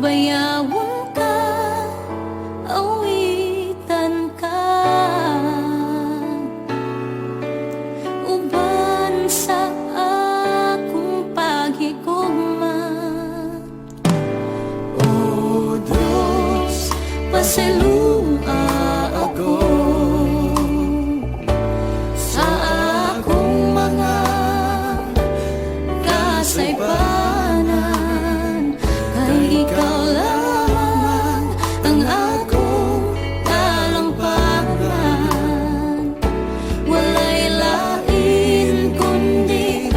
bayawon ka, awitan ka, uban sa akong paghigugma. O Diyos, pasalua ako sa akong mga kasaypanan, kay ikaw lamang ang akong talampakan. Walay lain kundi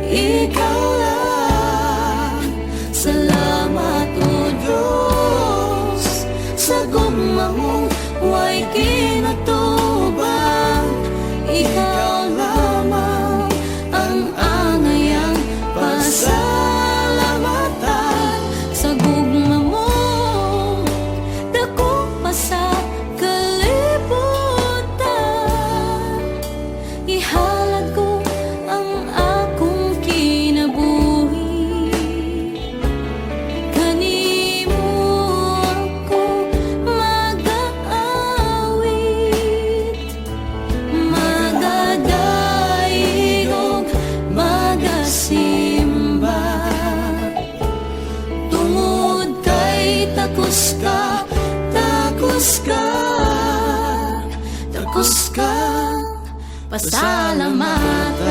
ikaw lang. Salamat o Diyos sa gugma mong way kinatubang. Ikaw lamang ang angayang pasalamatan. Sa gugma mo dako pa sa kalibutan, ihalad ko ang akong kinabuhi. Kanimo ako mag-aawit, magadaig ug magasimba. Tungod kay takos ka, takos ka, takos ka, pasalamatan.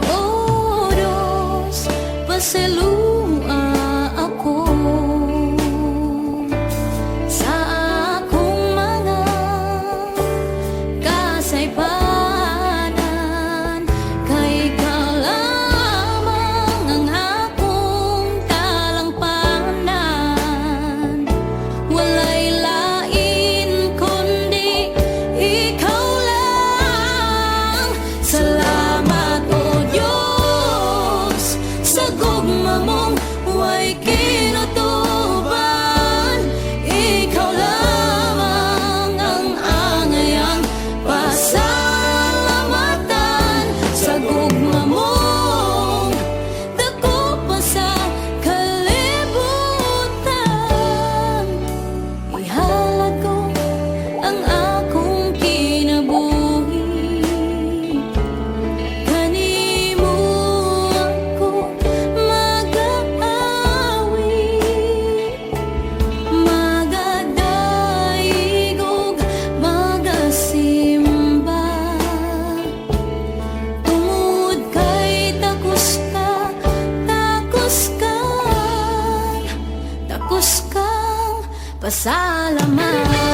O Diyos, pasalua ako sa akong mga kasaypanan, kay ikaw lamang ang akong talampanan. Walay lain kundi ikaw lang. Salamat o Diyos sa gugma mong way kinutuban. Ikaw lamang ang angayang pasalamatan. Sa gugma mong dako pa sa kalibutan, ihalad ko ang akong kinabuhi. Kanimo ako mag-aawit, magadaig ug magasimba. Tungod kay takos ka, takos ka, takos kang pasalamatan.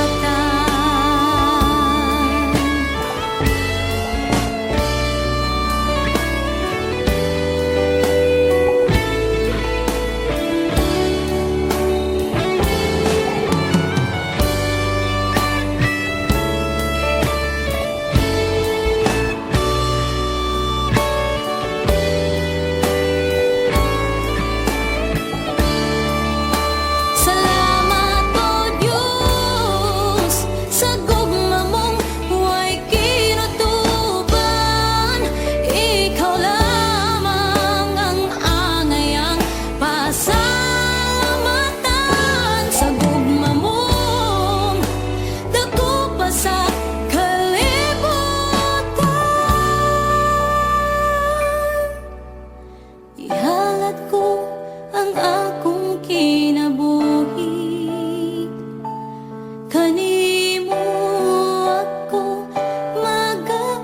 Salamat o Diyos sa gugma mong way kinutuban. Ikaw lamang ang angayang pasalamatan. Sa gugma mong dako pa sa kalibutan, ihalad ko ang akong kinabuhi. Kanimo ako mag-aawit,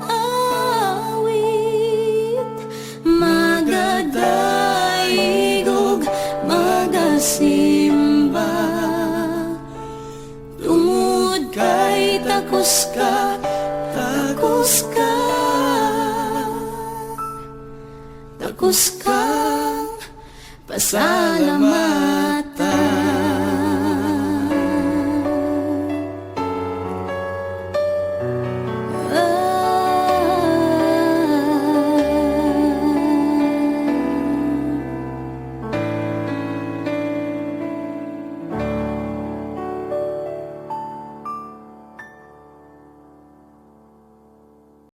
magadaig ug magasimba. Tungod kay takos ka, takos ka, takos ka, pasalamat.